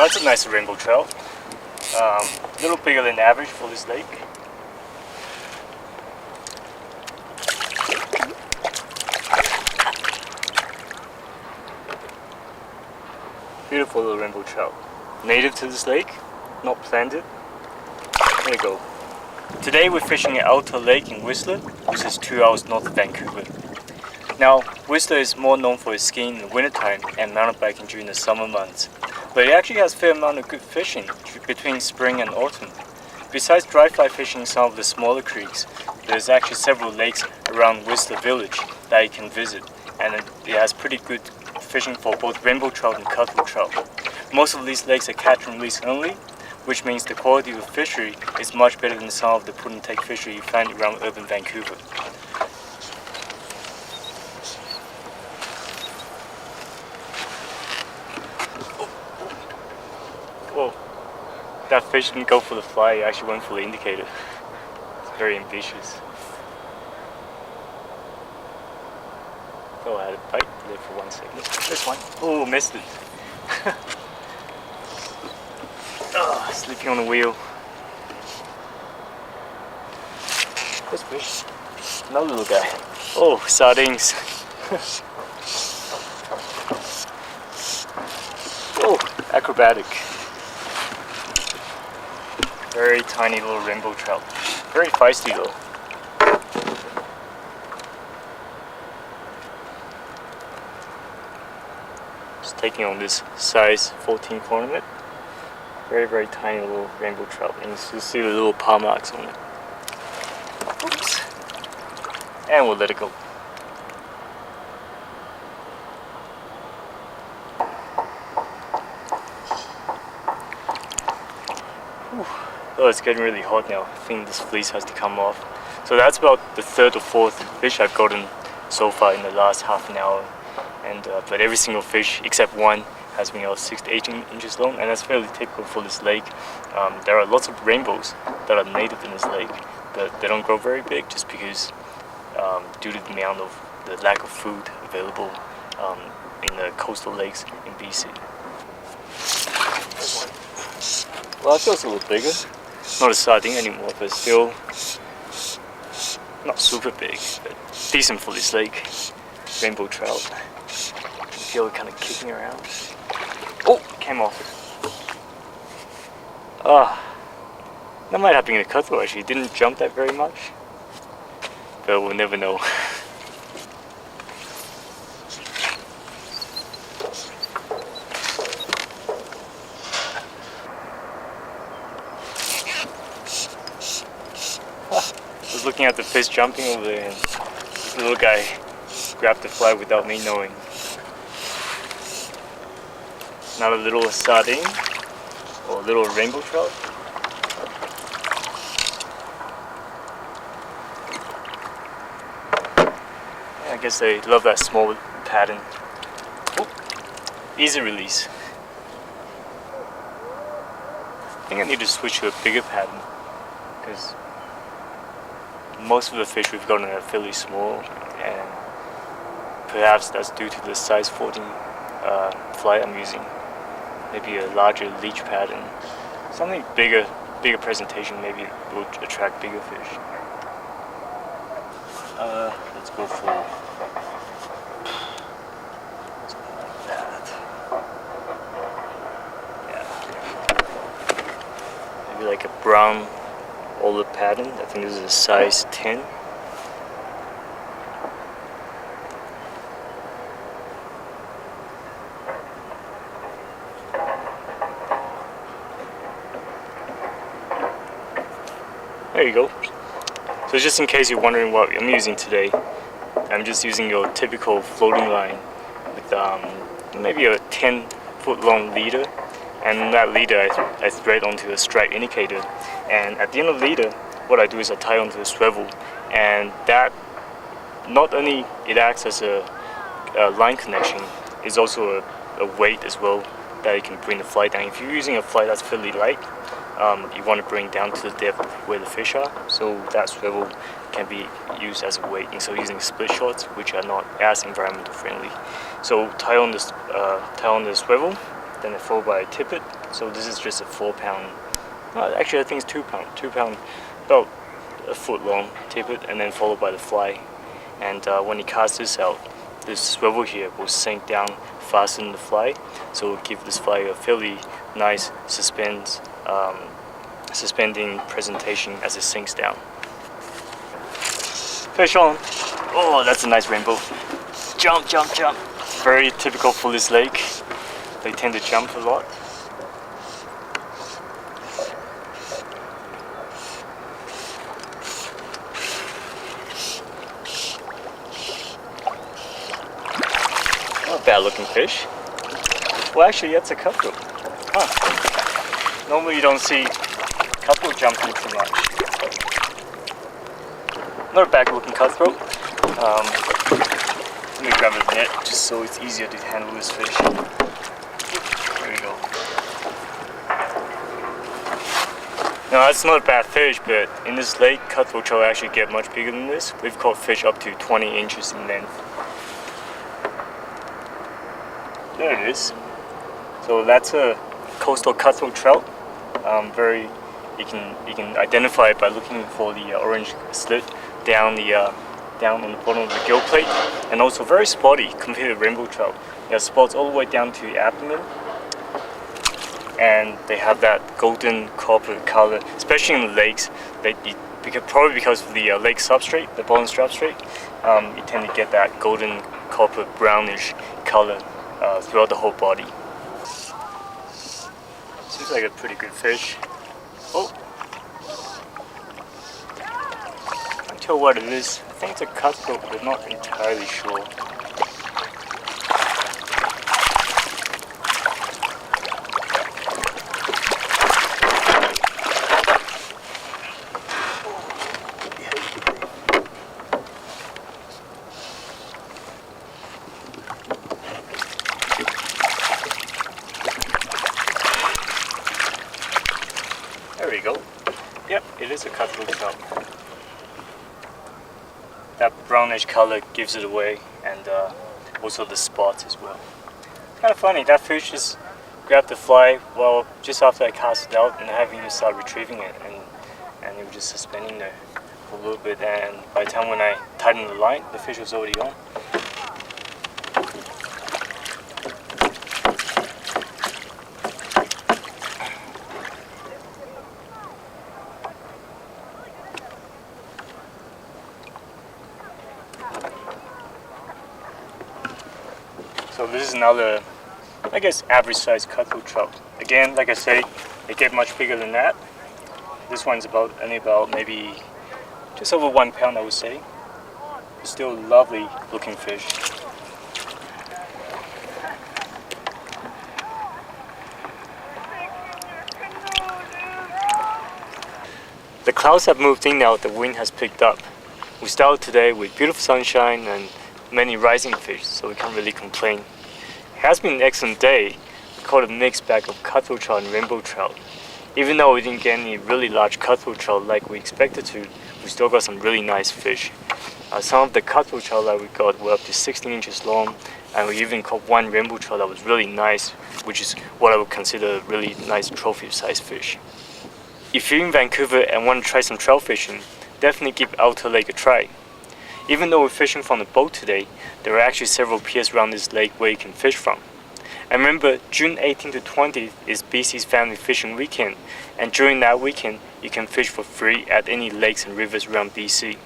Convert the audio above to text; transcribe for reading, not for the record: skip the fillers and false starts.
that's a nice rainbow trout. A little bigger than average for this lake. Beautiful little rainbow trout. Native to this lake, not planted. There you go. Today we're fishing at Alta Lake in Whistler, which is 2 hours north of Vancouver. Now, Whistler is more known for its skiing in the wintertime and mountain biking during the summer months. But it actually has a fair amount of good fishing between spring and autumn. Besides dry fly fishing in some of the smaller creeks, there's actually several lakes around Whistler village that you can visit, and it has pretty good fishing for both rainbow trout and cutthroat trout. Most of these lakes are catch and release only, which means the quality of the fishery is much better than some of the put and take fishery you find around urban Vancouver. Whoa, that fish didn't go for the fly, it actually went for the indicator. It's very ambitious. Oh, I had a bite there for 1 second. This one. Oh, missed it. Oh, sleeping on the wheel. This fish. Another little guy. Oh, sardines. Oh, acrobatic. Very tiny little rainbow trout. Very feisty though. Taking on this size 14 ornament. Very tiny little rainbow trout, and you see the little paw marks on it. Oops. And we'll let it go. Whew. Oh, it's getting really hot now. I think this fleece has to come off. So that's about the third or fourth fish I've gotten so far in the last half an hour. But every single fish except one has been 6 to 18 inches long, and that's fairly typical for this lake. There are lots of rainbows that are native in this lake, but they don't grow very big just because due to the amount of the lack of food available in the coastal lakes in BC. Well, that feels a little bigger. Not a sardine anymore, but still not super big, but decent for this lake. Rainbow trout. I feel it kind of kicking around. Oh, came off. That might have been a cutthroat actually. It didn't jump that very much, but we'll never know. I was looking at the fish jumping over there, and this little guy grabbed the fly without me knowing. Not a little sardine or a little rainbow trout. Yeah, I guess they love that small pattern. Oh, easy release. I think I need to switch to a bigger pattern because most of the fish we've gotten are fairly small, and perhaps that's due to the size 14 fly I'm using. Maybe a larger leech pattern. Something bigger presentation maybe will attract bigger fish. Let's go for something like that. Yeah. Maybe like a brown olive pattern. I think this is a size 10. There you go. So just in case you're wondering what I'm using today, I'm just using your typical floating line with maybe a 10-foot long leader, and that leader I thread onto a strike indicator, and at the end of the leader what I do is I tie onto the swivel, and that not only it acts as a line connection, it's also a weight as well that you can bring the fly down. If you're using a fly that's fairly light, you want to bring down to the depth where the fish are, so that swivel can be used as a weight instead of using split shots, which are not as environmental friendly. So tie on the swivel, then I fold by a tippet, So this is just a 4 pound. Actually, I think it's 2 pound. 2 pound, about a foot long tippet, and then followed by the fly. And when you cast this out, this swivel here will sink down faster than the fly, so it will give this fly a fairly nice suspending presentation as it sinks down. Fish on! Oh, that's a nice rainbow. Jump, jump, jump! Very typical for this lake. They tend to jump a lot. Not a bad looking fish. Well, actually, that's a cutthroat. Huh. Normally you don't see cutthroat jumping too much. Not a bad looking cutthroat. Let me grab a net just so it's easier to handle this fish. There we go. Now that's not a bad fish, but in this lake, cutthroat trout actually get much bigger than this. We've caught fish up to 20 inches in length. There it is. So that's a coastal cutthroat trout. You can identify it by looking for the orange slit down on the bottom of the gill plate, and also very spotty compared to rainbow trout. They have spots all the way down to the abdomen, and they have that golden copper color, especially in the lakes. Probably because of the lake substrate, the bottom substrate, you tend to get that golden copper brownish color throughout the whole body. Seems like a pretty good fish. Oh, can't tell what it is. I think it's a cutthroat, but not entirely sure. There we go. Yep, it is a cutthroat trout. That brownish color gives it away, and also the spots as well. It's kind of funny, that fish just grabbed the fly just after I cast it out, and having to start retrieving it, and it was just suspending there for a little bit, and by the time when I tightened the line, the fish was already on. So this is another, I guess, average sized cutthroat trout. Again, like I say, they get much bigger than that. This one's only about maybe just over 1 pound, I would say. But still a lovely looking fish. The clouds have moved in now, the wind has picked up. We started today with beautiful sunshine and many rising fish, so we can't really complain. It has been an excellent day. We caught a mixed bag of cutthroat trout and rainbow trout. Even though we didn't get any really large cutthroat trout like we expected to, we still got some really nice fish. Some of the cutthroat trout that we got were up to 16 inches long, and we even caught one rainbow trout that was really nice, which is what I would consider a really nice trophy-sized fish. If you're in Vancouver and want to try some trout fishing, definitely give Alta Lake a try. Even though we're fishing from the boat today, there are actually several piers around this lake where you can fish from. And remember, June 18th to 20th is BC's Family Fishing Weekend, and during that weekend, you can fish for free at any lakes and rivers around BC.